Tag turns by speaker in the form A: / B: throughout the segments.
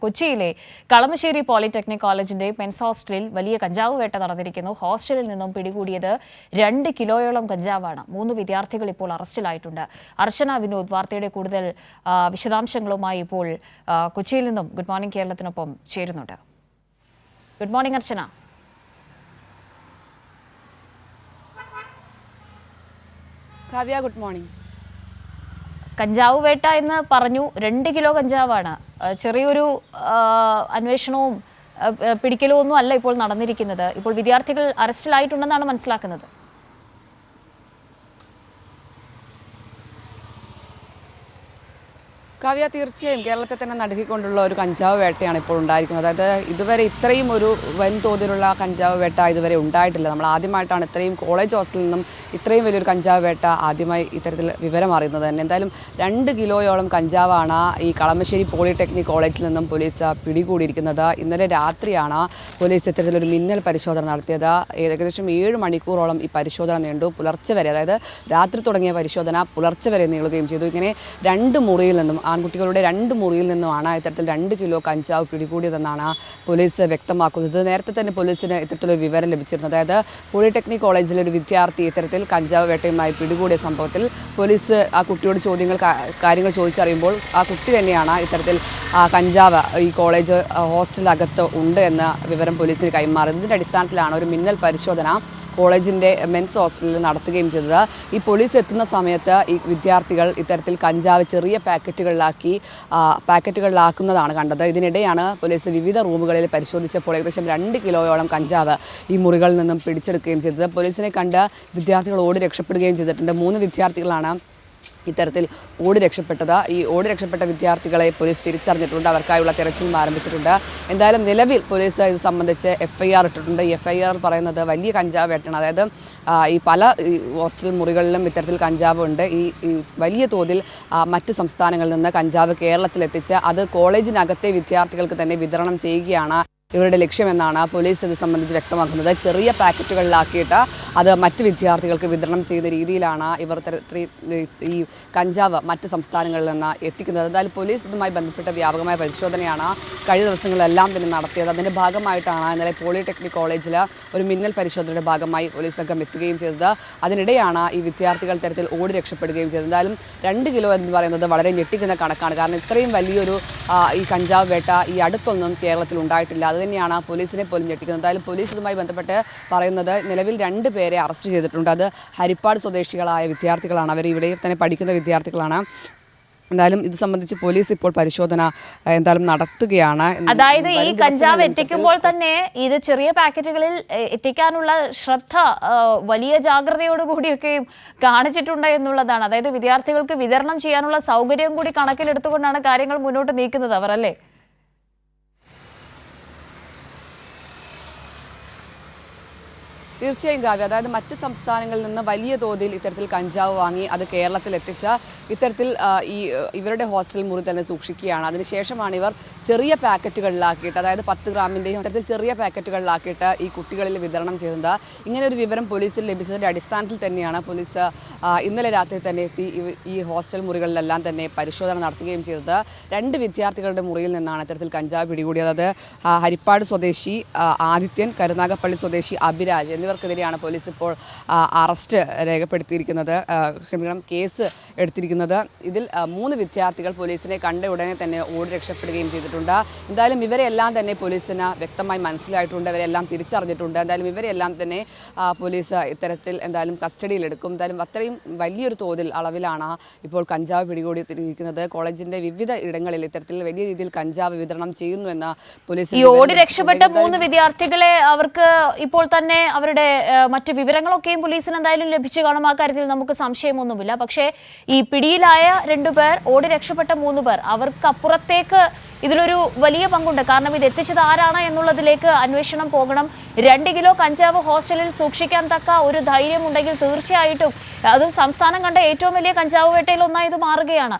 A: കൊച്ചിയിലെ കളമശ്ശേരി പോളിടെക്നിക് കോളേജിന്റെ മെൻസ് ഹോസ്റ്റലിൽ വലിയ കഞ്ചാവ് വേട്ട നടന്നിരിക്കുന്നു. ഹോസ്റ്റലിൽ നിന്നും പിടികൂടിയത് 2 കിലോയോളം കഞ്ചാവാണ്. 3 വിദ്യാർത്ഥികൾ ഇപ്പോൾ അറസ്റ്റിലായിട്ടുണ്ട്. അർച്ചന വിനോദ് വാർത്തയുടെ കൂടുതൽ വിശദാംശങ്ങളുമായി ഇപ്പോൾ കൊച്ചിയിൽ നിന്നും ഗുഡ് മോർണിംഗ് കേരളത്തിനൊപ്പം ചേരുന്നുണ്ട്. Good morning Archana.
B: Kavya, good morning.
A: കഞ്ചാവ് വേട്ട എന്ന് പറഞ്ഞു. 2 കിലോ കഞ്ചാവാണ്. ചെറിയൊരു അന്വേഷണവും പിടിക്കലും ഒന്നും അല്ല ഇപ്പോൾ നടന്നിരിക്കുന്നത്. ഇപ്പോൾ വിദ്യാർത്ഥികൾ അറസ്റ്റിലായിട്ടുണ്ടെന്നാണ് മനസ്സിലാക്കുന്നത്.
B: കാവ്യ, തീർച്ചയായും കേരളത്തെ തന്നെ നടുക്കിക്കൊണ്ടുള്ള ഒരു കഞ്ചാവ് വേട്ടയാണ് ഇപ്പോൾ ഉണ്ടായിരിക്കുന്നത്. അതായത് ഇതുവരെ ഇത്രയും ഒരു വൻതോതിലുള്ള കഞ്ചാവ് വേട്ട ഇതുവരെ ഉണ്ടായിട്ടില്ല. നമ്മൾ ആദ്യമായിട്ടാണ് ഇത്രയും കോളേജ് ഹോസ്റ്റലിൽ നിന്നും ഇത്രയും വലിയൊരു കഞ്ചാവ് വേട്ട ആദ്യമായി ഇത്തരത്തിൽ വിവരം അറിയുന്നത് തന്നെ. എന്തായാലും 2 കിലോയോളം കഞ്ചാവാണ് ഈ കളമശ്ശേരി പോളിടെക്നിക് കോളേജിൽ നിന്നും പോലീസ് പിടികൂടിയിരിക്കുന്നത്. ഇന്നലെ രാത്രിയാണ് പോലീസ് ഇത്തരത്തിലൊരു മിന്നൽ പരിശോധന നടത്തിയത്. ഏകദേശം 7 മണിക്കൂറോളം ഈ പരിശോധന നീണ്ടു. പുലർച്ചെ വരെ, അതായത് രാത്രി തുടങ്ങിയ പരിശോധന പുലർച്ചെ വരെ നീളുകയും ചെയ്തു. ഇങ്ങനെ 2 മുറിയിൽ നിന്നും, ആൺകുട്ടികളുടെ 2 മുറിയിൽ നിന്നുമാണ് ഇത്തരത്തിൽ 2 കിലോ കഞ്ചാവ് പിടികൂടിയതെന്നാണ് പോലീസ് വ്യക്തമാക്കുന്നത്. നേരത്തെ തന്നെ പോലീസിന് ഇത്തരത്തിലൊരു വിവരം ലഭിച്ചിരുന്നു. അതായത് പോളിടെക്നിക് കോളേജിലെ ഒരു വിദ്യാർത്ഥി ഇത്തരത്തിൽ കഞ്ചാവ് വേട്ടയുമായി പിടികൂടിയ സംഭവത്തിൽ പോലീസ് ആ കുട്ടിയോട് കാര്യങ്ങൾ ചോദിച്ചറിയുമ്പോൾ ആ കുട്ടി തന്നെയാണ് ഇത്തരത്തിൽ കഞ്ചാവ് ഈ കോളേജ് ഹോസ്റ്റലിനകത്ത് ഉണ്ട് എന്ന വിവരം പോലീസിന് കൈമാറുന്നത്. ഇതിൻ്റെ അടിസ്ഥാനത്തിലാണ് ഒരു മിന്നൽ പരിശോധന കോളേജിൻ്റെ മെൻസ് ഹോസ്റ്റലിൽ നടത്തുകയും ചെയ്തത്. ഈ പോലീസ് എത്തുന്ന സമയത്ത് ഈ വിദ്യാർത്ഥികൾ ഇത്തരത്തിൽ കഞ്ചാവ് ചെറിയ പാക്കറ്റുകളിലാക്കുന്നതാണ് കണ്ടത്. ഇതിനിടെയാണ് പോലീസ് വിവിധ റൂമുകളിൽ പരിശോധിച്ചപ്പോൾ ഏകദേശം 2 കിലോയോളം കഞ്ചാവ് ഈ മുറികളിൽ നിന്നും പിടിച്ചെടുക്കുകയും ചെയ്തത്. പോലീസിനെ കണ്ട് വിദ്യാർത്ഥികൾ ഓടി രക്ഷപ്പെടുകയും ചെയ്തിട്ടുണ്ട്. 3 വിദ്യാർത്ഥികളാണ് ഇത്തരത്തിൽ ഓടി രക്ഷപ്പെട്ടത്. ഈ ഓടി രക്ഷപ്പെട്ട വിദ്യാർത്ഥികളെ പോലീസ് തിരിച്ചറിഞ്ഞിട്ടുണ്ട്. അവർക്കായുള്ള തിരച്ചിലും ആരംഭിച്ചിട്ടുണ്ട്. എന്തായാലും നിലവിൽ പോലീസ് ഇത് സംബന്ധിച്ച് FIR ഇട്ടിട്ടുണ്ട്. ഈ FIR പറയുന്നത് വലിയ കഞ്ചാവ് വേട്ടയാണ്. അതായത് ഈ പല ഹോസ്റ്റൽ മുറികളിലും ഇത്തരത്തിൽ കഞ്ചാവ് ഉണ്ട്. ഈ വലിയ തോതിൽ മറ്റ് സംസ്ഥാനങ്ങളിൽ നിന്ന് കഞ്ചാവ് കേരളത്തിലെത്തിച്ച് അത് കോളേജിനകത്തെ വിദ്യാർത്ഥികൾക്ക് തന്നെ വിതരണം ചെയ്യുകയാണ് ഇവരുടെ ലക്ഷ്യമെന്നാണ് പോലീസ് ഇത് സംബന്ധിച്ച് വ്യക്തമാക്കുന്നത്. ചെറിയ പാക്കറ്റുകളിലാക്കിയിട്ട് അത് മറ്റ് വിദ്യാർത്ഥികൾക്ക് വിതരണം ചെയ്യുന്ന രീതിയിലാണ് ഇവർ ഈ കഞ്ചാവ് മറ്റ് സംസ്ഥാനങ്ങളിൽ നിന്ന് എത്തിക്കുന്നത്. എന്തായാലും പോലീസ് ഇതുമായി ബന്ധപ്പെട്ട വ്യാപകമായ പരിശോധനയാണ് കഴിഞ്ഞ ദിവസങ്ങളിലെല്ലാം തന്നെ നടത്തിയത്. അതിൻ്റെ ഭാഗമായിട്ടാണ് ഇന്നലെ പോളിടെക്നിക് കോളേജിൽ ഒരു മിന്നൽ പരിശോധനയുടെ ഭാഗമായി പോലീസ് സംഘം എത്തുകയും ചെയ്തത്. അതിനിടെയാണ് ഈ വിദ്യാർത്ഥികൾ തരത്തിൽ ഓടി രക്ഷപ്പെടുകയും ചെയ്തത്. എന്തായാലും 2 കിലോ എന്ന് പറയുന്നത് വളരെ ഞെട്ടിക്കുന്ന കണക്കാണ്. കാരണം ഇത്രയും വലിയൊരു ഈ കഞ്ചാവ് വേട്ട ഈ അടുത്തൊന്നും കേരളത്തിൽ ഉണ്ടായിട്ടില്ല. തന്നെയാണ് പോലീസിനെ പോലും ഞെട്ടിക്കുന്നത്. എന്തായാലും പോലീസ് ഇതുമായി ബന്ധപ്പെട്ട് പറയുന്നത് നിലവിൽ 2 പേരെ അറസ്റ്റ് ചെയ്തിട്ടുണ്ട്. അത് ഹരിപ്പാട് സ്വദേശികളായ വിദ്യാർത്ഥികളാണ്. അവർ ഇവിടെ തന്നെ പഠിക്കുന്ന വിദ്യാർത്ഥികളാണ്. എന്തായാലും ഇത് സംബന്ധിച്ച് പോലീസ് ഇപ്പോൾ പരിശോധന എന്തായാലും നടത്തുകയാണ്.
A: അതായത് ഈ കഞ്ചാവ് എത്തിക്കുമ്പോൾ തന്നെ ഇത് ചെറിയ പാക്കറ്റുകളിൽ എത്തിക്കാനുള്ള ശ്രദ്ധ വലിയ ജാഗ്രതയോടുകൂടിയൊക്കെയും കാണിച്ചിട്ടുണ്ട് എന്നുള്ളതാണ്. അതായത് വിദ്യാർത്ഥികൾക്ക് വിതരണം ചെയ്യാനുള്ള സൗകര്യം കൂടി കണക്കിലെടുത്തുകൊണ്ടാണ് കാര്യങ്ങൾ മുന്നോട്ട് നീക്കുന്നത് അവർ, അല്ലേ?
B: തീർച്ചയായും കാവ്യ, അതായത് മറ്റ് സംസ്ഥാനങ്ങളിൽ നിന്ന് വലിയ തോതിൽ ഇത്തരത്തിൽ കഞ്ചാവ് വാങ്ങി അത് കേരളത്തിൽ എത്തിച്ച ഇത്തരത്തിൽ ഇവരുടെ ഹോസ്റ്റൽ മുറി തന്നെ സൂക്ഷിക്കുകയാണ്. അതിനുശേഷമാണ് ഇവർ ചെറിയ പാക്കറ്റുകളിലാക്കിയിട്ട്, അതായത് 10 ഗ്രാമിൻ്റെയും ഇത്തരത്തിൽ ചെറിയ പാക്കറ്റുകളിലാക്കിയിട്ട് ഈ കുട്ടികളിൽ വിതരണം ചെയ്യുന്നത്. ഇങ്ങനെ ഒരു വിവരം പോലീസിൽ ലഭിച്ചതിൻ്റെ അടിസ്ഥാനത്തിൽ തന്നെയാണ് പോലീസ് ഇന്നലെ രാത്രി തന്നെ എത്തി ഈ ഹോസ്റ്റൽ മുറികളിലെല്ലാം തന്നെ പരിശോധന നടത്തുകയും ചെയ്തത്. 2 വിദ്യാർത്ഥികളുടെ മുറിയിൽ നിന്നാണ് ഇത്തരത്തിൽ കഞ്ചാവ് പിടികൂടിയത്. അത് ഹരിപ്പാട് സ്വദേശി ആദിത്യൻ, കരുനാഗപ്പള്ളി സ്വദേശി അഭിരാജ് എന്നിവർക്കെതിരെയാണ് പോലീസ് ഇപ്പോൾ അറസ്റ്റ് രേഖപ്പെടുത്തിയിരിക്കുന്നത്, കേസ് എടുത്തിരിക്കുന്നത്. ഇതിൽ 3 വിദ്യാർത്ഥികൾ പോലീസിനെ കണ്ട ഉടനെ തന്നെ ഓടി രക്ഷപ്പെടുകയും ചെയ്തിട്ടുണ്ട്. എന്തായാലും ഇവരെല്ലാം തന്നെ പോലീസിന് വ്യക്തമായി മനസ്സിലായിട്ടുണ്ട്, ഇവരെല്ലാം തിരിച്ചറിഞ്ഞിട്ടുണ്ട്. എന്തായാലും ഇവരെല്ലാം തന്നെ പോലീസ് ഇത്തരത്തിൽ എന്തായാലും കസ്റ്റഡിയിലെടുക്കും. എന്തായാലും അത്രയും വലിയൊരു തോതിൽ അളവിലാണ് ഇപ്പോൾ കഞ്ചാവ് പിടികൂടിയിരിക്കുന്നത്. കോളേജിന്റെ വിവിധ ഇടങ്ങളിൽ ഇത്തരത്തിൽ വലിയ രീതിയിൽ കഞ്ചാവ് വിതരണം ചെയ്യുന്നുവെന്ന് പോലീസ്.
A: ഈ ഓടി രക്ഷപ്പെട്ട 3 വിദ്യാർത്ഥികളെ അവർക്ക് ഇപ്പോൾ തന്നെ അവരുടെ മറ്റു വിവരങ്ങളൊക്കെയും പോലീസിന് എന്തായാലും ലഭിച്ചു കാണും. ആ കാര്യത്തിൽ നമുക്ക് സംശയമൊന്നുമില്ല. പക്ഷേ ഈ പിടിയിലായ 2 പേർ, ഓടി രക്ഷപ്പെട്ട 3 പേർ, അവർക്ക് അപ്പുറത്തേക്ക് ഇതിലൊരു വലിയ പങ്കുണ്ട്. കാരണം ഇത് എത്തിച്ചത് ആരാണ് എന്നുള്ളതിലേക്ക് അന്വേഷണം പോകണം. 2 കിലോ കഞ്ചാവ് ഹോസ്റ്റലിൽ സൂക്ഷിക്കാൻ തക്ക ഒരു ധൈര്യമുണ്ടെങ്കിൽ തീർച്ചയായിട്ടും അത് സംസ്ഥാനം കണ്ട ഏറ്റവും വലിയ കഞ്ചാവ് വേട്ടയിൽ ഒന്നായി ഇത് മാറുകയാണ്.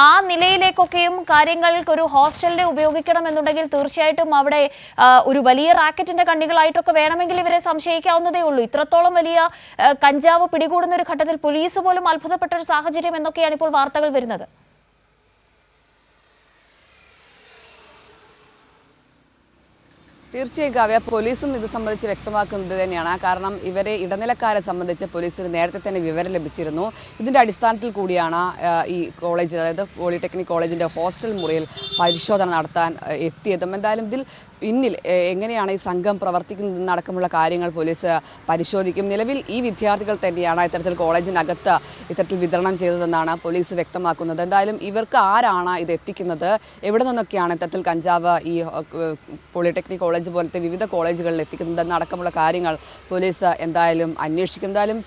A: ആ നിലയിലേക്കൊക്കെയും കാര്യങ്ങൾക്ക് ഒരു ഹോസ്റ്റലിനെ ഉപയോഗിക്കണം എന്നുണ്ടെങ്കിൽ തീർച്ചയായിട്ടും അവിടെ ഒരു വലിയ റാക്കറ്റിന്റെ കണ്ണികളായിട്ടൊക്കെ വേണമെങ്കിൽ ഇവരെ സംശയിക്കാവുന്നതേ ഉള്ളൂ. ഇത്രത്തോളം വലിയ കഞ്ചാവ് പിടികൂടുന്ന ഒരു ഘട്ടത്തിൽ പോലീസ് പോലും അത്ഭുതപ്പെട്ട ഒരു സാഹചര്യം എന്നൊക്കെയാണ് ഇപ്പോൾ വാർത്തകൾ വരുന്നത്.
B: തീർച്ചയായും കാവ്യ, പോലീസും ഇത് സംബന്ധിച്ച് വ്യക്തമാക്കുന്നത് തന്നെയാണ്. കാരണം ഇവരെ ഇടനിലക്കാരെ സംബന്ധിച്ച് പോലീസിന് നേരത്തെ തന്നെ വിവരം ലഭിച്ചിരുന്നു. ഇതിൻ്റെ അടിസ്ഥാനത്തിൽ കൂടിയാണ് ഈ കോളേജ്, അതായത് പോളിടെക്നിക് കോളേജിൻ്റെ ഹോസ്റ്റൽ മുറിയിൽ പരിശോധന നടത്താൻ എത്തിയതും. എന്തായാലും ഇതിൽ പിന്നിൽ എങ്ങനെയാണ് ഈ സംഘം പ്രവർത്തിക്കുന്നതെന്നടക്കമുള്ള കാര്യങ്ങൾ പോലീസ് പരിശോധിക്കും. നിലവിൽ ഈ വിദ്യാർത്ഥികൾ തന്നെയാണ് ഇത്തരത്തിൽ കോളേജിനകത്ത് ഇത്തരത്തിൽ വിതരണം ചെയ്തതെന്നാണ് പോലീസ് വ്യക്തമാക്കുന്നത്. എന്തായാലും ഇവർക്ക് ആരാണ് ഇത് എത്തിക്കുന്നത്, എവിടെ നിന്നൊക്കെയാണ് ഇത്തരത്തിൽ കഞ്ചാവ് ഈ പോളിടെക്നിക് കോളേജ് പോലത്തെ വിവിധ കോളേജുകളിൽ എത്തിക്കുന്നതെന്നടക്കമുള്ള കാര്യങ്ങൾ പോലീസ് എന്തായാലും അന്വേഷിക്കും. എന്തായാലും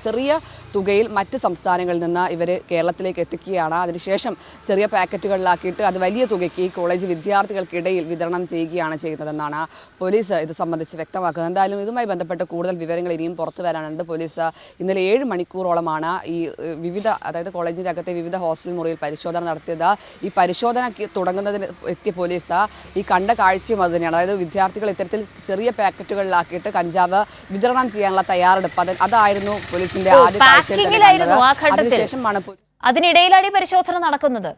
B: ചെറിയ തുകയിൽ മറ്റ് സംസ്ഥാനങ്ങളിൽ നിന്ന് ഇവർ കേരളത്തിലേക്ക് എത്തിക്കുകയാണ്. അതിനുശേഷം ചെറിയ പാക്കറ്റുകളിലാക്കിയിട്ട് അത് വലിയ തുകയ്ക്ക് ഈ കോളേജ് വിദ്യാർത്ഥികൾക്കിടയിൽ വിതരണം ചെയ്യുന്നതെന്നാണ് പോലീസ് ഇത് സംബന്ധിച്ച് വ്യക്തമാക്കുന്നത്. എന്തായാലും ഇതുമായി ബന്ധപ്പെട്ട് കൂടുതൽ വിവരങ്ങൾ ഇനിയും പുറത്തു വരാനുണ്ട്. പോലീസ് ഇന്നലെ 7 മണിക്കൂറോളമാണ് ഈ അതായത് കോളേജിൻ്റെ അകത്തെ വിവിധ ഹോസ്റ്റൽ മുറിയിൽ പരിശോധന നടത്തിയത്. ഈ പരിശോധന തുടങ്ങുന്നതിന് എത്തിയ പോലീസ് ഈ കണ്ട കാഴ്ചയും അത് തന്നെയാണ്. അതായത് വിദ്യാർത്ഥികൾ ഇത്തരത്തിൽ ചെറിയ പാക്കറ്റുകളിലാക്കിയിട്ട് കഞ്ചാവ് വിതരണം ചെയ്യാനുള്ള തയ്യാറെടുപ്പ് അതായിരുന്നു പോലീസിന്റെ ആദ്യ കാഴ്ചയിൽ തന്നെ കണ്ടത്. അതിനുശേഷമാണ്
A: അതിനിടയിലാണ് ഈ പരിശോധന നടക്കുന്നത്.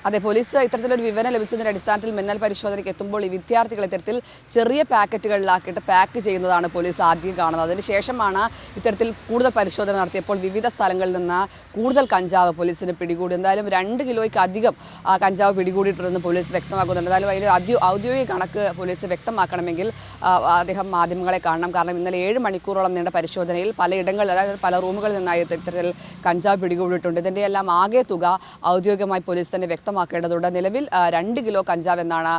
B: അതെ, പോലീസ് ഇത്തരത്തിലൊരു വിവരം ലഭിച്ചതിൻ്റെ അടിസ്ഥാനത്തിൽ മിന്നൽ പരിശോധനയ്ക്ക് എത്തുമ്പോൾ ഈ വിദ്യാർത്ഥികൾ ഇത്തരത്തിൽ ചെറിയ പാക്കറ്റുകളിലാക്കിയിട്ട് പാക്ക് ചെയ്യുന്നതാണ് പോലീസ് ആദ്യം കാണുന്നത്. അതിനുശേഷമാണ് ഇത്തരത്തിൽ കൂടുതൽ പരിശോധന നടത്തിയപ്പോൾ വിവിധ സ്ഥലങ്ങളിൽ നിന്ന് കൂടുതൽ കഞ്ചാവ് പോലീസിന് പിടികൂടി. എന്തായാലും 2 കിലോയ്ക്ക് അധികം കഞ്ചാവ് പിടികൂടിയിട്ടുണ്ടെന്ന് പോലീസ് വ്യക്തമാക്കുന്നുണ്ട്. എന്തായാലും അതിൻ്റെ ഔദ്യോഗിക കണക്ക് പോലീസ് വ്യക്തമാക്കണമെങ്കിൽ അദ്ദേഹം മാധ്യമങ്ങളെ കാണണം. കാരണം ഇന്നലെ 7 മണിക്കൂറോളം നീണ്ട പരിശോധനയിൽ പലയിടങ്ങളിൽ, അതായത് പല റൂമുകളിൽ നിന്നായി ഇത്തരത്തിൽ കഞ്ചാവ് പിടികൂടിയിട്ടുണ്ട്. ഇതിൻ്റെ എല്ലാം ആകെ തുക ഔദ്യോഗികമായി പോലീസ് തന്നെ വ്യക്തമാക്കേണ്ടതുണ്ട്. നിലവിൽ 2 കിലോ കഞ്ചാവ് എന്നാണ്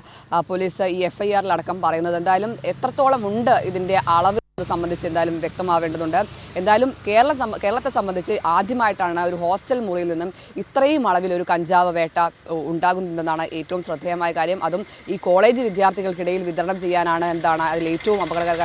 B: പോലീസ് ഈ FIR-ലടക്കം പറയുന്നത്. എന്തായാലും എത്രത്തോളം ഉണ്ട് ഇതിൻ്റെ അളവ് സംബന്ധിച്ച് എന്തായാലും വ്യക്തമാവേണ്ടതുണ്ട്. എന്തായാലും കേരളത്തെ സംബന്ധിച്ച് ആദ്യമായിട്ടാണ് ഒരു ഹോസ്റ്റൽ മുറിയിൽ നിന്നും ഇത്രയും അളവിൽ ഒരു കഞ്ചാവ് വേട്ട ഉണ്ടാകുന്നതെന്നാണ് ഏറ്റവും ശ്രദ്ധേയമായ കാര്യം. അതും ഈ കോളേജ് വിദ്യാർത്ഥികൾക്കിടയിൽ വിതരണം ചെയ്യാനാണ് അതിൽ ഏറ്റവും അപകടകര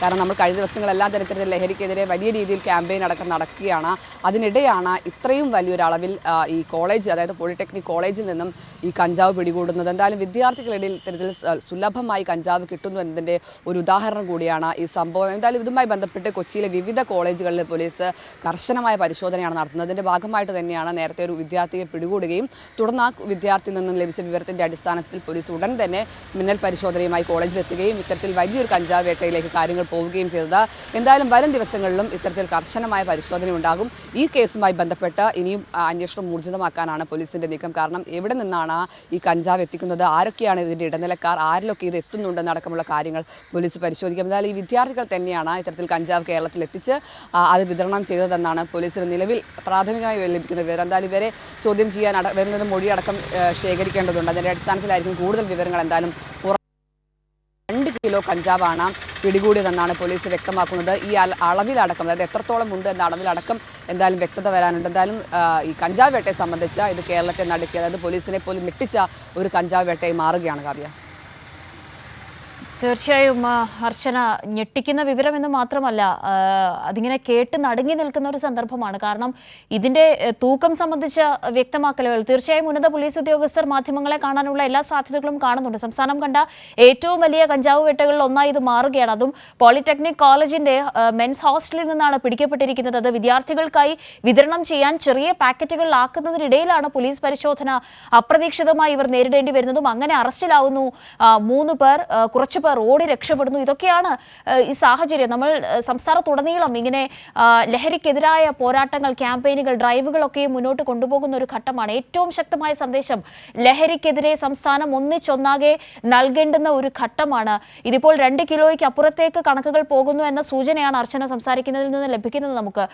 B: കാരണം നമ്മൾ കഴിഞ്ഞ ദിവസങ്ങളെല്ലാം തരത്തിലുള്ള ലഹരിക്കെതിരെ വലിയ രീതിയിൽ ക്യാമ്പയിൻ അടക്കം നടക്കുകയാണ്. അതിനിടെയാണ് ഇത്രയും വലിയൊരളവിൽ ഈ കോളേജ്, അതായത് പോളിടെക്നിക് കോളേജിൽ നിന്നും ഈ കഞ്ചാവ് പിടികൂടുന്നത്. എന്തായാലും വിദ്യാർത്ഥികളിടയിൽ ഇത്തരത്തിൽ സുലഭമായി കഞ്ചാവ് കിട്ടുന്നു എന്നതിൻ്റെ ഒരു ഉദാഹരണം കൂടിയാണ് ഈ സംഭവം. എന്തായാലും ഇതുമായി ബന്ധപ്പെട്ട് കൊച്ചിയിലെ വിവിധ കോളേജുകളിൽ പോലീസ് കർശനമായ പരിശോധനയാണ് നടത്തുന്നത്. അതിൻ്റെ ഭാഗമായിട്ട് തന്നെയാണ് നേരത്തെ ഒരു വിദ്യാർത്ഥിയെ പിടികൂടുകയും തുടർന്ന് ആ വിദ്യാർത്ഥിയിൽ നിന്നും ലഭിച്ച വിവരത്തിൻ്റെ അടിസ്ഥാനത്തിൽ പോലീസ് ഉടൻ തന്നെ മിന്നൽ പരിശോധനയുമായി കോളേജിലെത്തുകയും ഇത്തരത്തിൽ വലിയൊരു കഞ്ചാവ് വേട്ടയിലേക്ക് കാര്യങ്ങൾ പോവുകയും ചെയ്തത്. എന്തായാലും വരും ദിവസങ്ങളിലും ഇത്തരത്തിൽ കർശനമായ പരിശോധന ഉണ്ടാകും. ഈ കേസുമായി ബന്ധപ്പെട്ട് ഇനിയും അന്വേഷണം ഊർജിതമാക്കാനാണ് പോലീസിൻ്റെ നീക്കം. കാരണം എവിടെ നിന്നാണ് ഈ കഞ്ചാവ് എത്തിക്കുന്നത്, ആരൊക്കെയാണ് ഇതിൻ്റെ ഇടനിലക്കാർ, ആരിലൊക്കെ ഇത് എത്തുന്നുണ്ടെന്നടക്കമുള്ള കാര്യങ്ങൾ പോലീസ് പരിശോധിക്കും. എന്തായാലും ഈ വിദ്യാർത്ഥികൾ തന്നെയാണ് ഇത്തരത്തിൽ കഞ്ചാവ് കേരളത്തിൽ എത്തിച്ച് അത് വിതരണം ചെയ്തതെന്നാണ് പോലീസിന് നിലവിൽ പ്രാഥമികമായി ലഭിക്കുന്ന വിവരം. എന്തായാലും ഇവരെ ചോദ്യം ചെയ്യാൻ വരുന്നത് മൊഴിയടക്കം ശേഖരിക്കേണ്ടതുണ്ട്. അതിൻ്റെ അടിസ്ഥാനത്തിലായിരിക്കും കൂടുതൽ വിവരങ്ങൾ. എന്തായാലും 2 കിലോ കഞ്ചാവാണ് പിടികൂടിയതെന്നാണ് പോലീസ് വ്യക്തമാക്കുന്നത്. ഈ അളവിലടക്കം, അതായത് എത്രത്തോളം ഉണ്ട് എന്ന അളവിലടക്കം എന്തായാലും വ്യക്തത വരാനുണ്ട്. എന്തായാലും ഈ കഞ്ചാവ് വേട്ടയെ സംബന്ധിച്ച് ഇത് കേരളത്തെ നടുക്കി, അതായത് പോലീസിനെ പോലും ഞെട്ടിച്ച ഒരു കഞ്ചാവ് വേട്ടയായി മാറുകയാണ് കാവ്യ.
A: തീർച്ചയായും അർച്ചന, ഞെട്ടിക്കുന്ന വിവരം എന്ന് മാത്രമല്ല, അതിങ്ങനെ കേട്ട് നടുങ്ങി നിൽക്കുന്ന ഒരു സന്ദർഭമാണ്. കാരണം ഇതിന്റെ തൂക്കം സംബന്ധിച്ച വ്യക്തമാക്കലുകൾ തീർച്ചയായും ഉന്നത പോലീസ് ഉദ്യോഗസ്ഥർ മാധ്യമങ്ങളെ കാണാനുള്ള എല്ലാ സാധ്യതകളും കാണുന്നുണ്ട്. സംസ്ഥാനം കണ്ട ഏറ്റവും വലിയ കഞ്ചാവ് വെട്ടകളിൽ ഒന്നായി ഇത് മാറുകയാണ്. അതും പോളിടെക്നിക് കോളേജിന്റെ മെൻസ് ഹോസ്റ്റലിൽ നിന്നാണ് പിടിക്കപ്പെട്ടിരിക്കുന്നത്. അത് വിദ്യാർത്ഥികൾക്കായി വിതരണം ചെയ്യാൻ ചെറിയ പാക്കറ്റുകളിലാക്കുന്നതിനിടയിലാണ് പോലീസ് പരിശോധന അപ്രതീക്ഷിതമായി ഇവർ നേരിടേണ്ടി വരുന്നതും അങ്ങനെ അറസ്റ്റിലാവുന്നു 3 പേർ. കുറച്ചു ഓടി രക്ഷപ്പെടുന്നു. ഇതൊക്കെയാണ് ഈ സാഹചര്യം. നമ്മൾ സംസ്ഥാനത്തുടനീളം ഇങ്ങനെ ലഹരിക്കെതിരായ പോരാട്ടങ്ങൾ, ക്യാമ്പയിനുകൾ, ഡ്രൈവുകളൊക്കെ മുന്നോട്ട് കൊണ്ടുപോകുന്ന ഒരു ഘട്ടമാണ്. ഏറ്റവും ശക്തമായ സന്ദേശം ലഹരിക്കെതിരെ സംസ്ഥാനം ഒന്നിച്ചൊന്നാകെ നൽകേണ്ടുന്ന ഒരു ഘട്ടമാണ്. ഇതിപ്പോൾ 2 കിലോയ്ക്ക് അപ്പുറത്തേക്ക് കണക്കുകൾ പോകുന്നു എന്ന സൂചനയാണ് അർച്ചന സംസാരിക്കുന്നതിൽ നിന്ന് ലഭിക്കുന്നത് നമുക്ക്.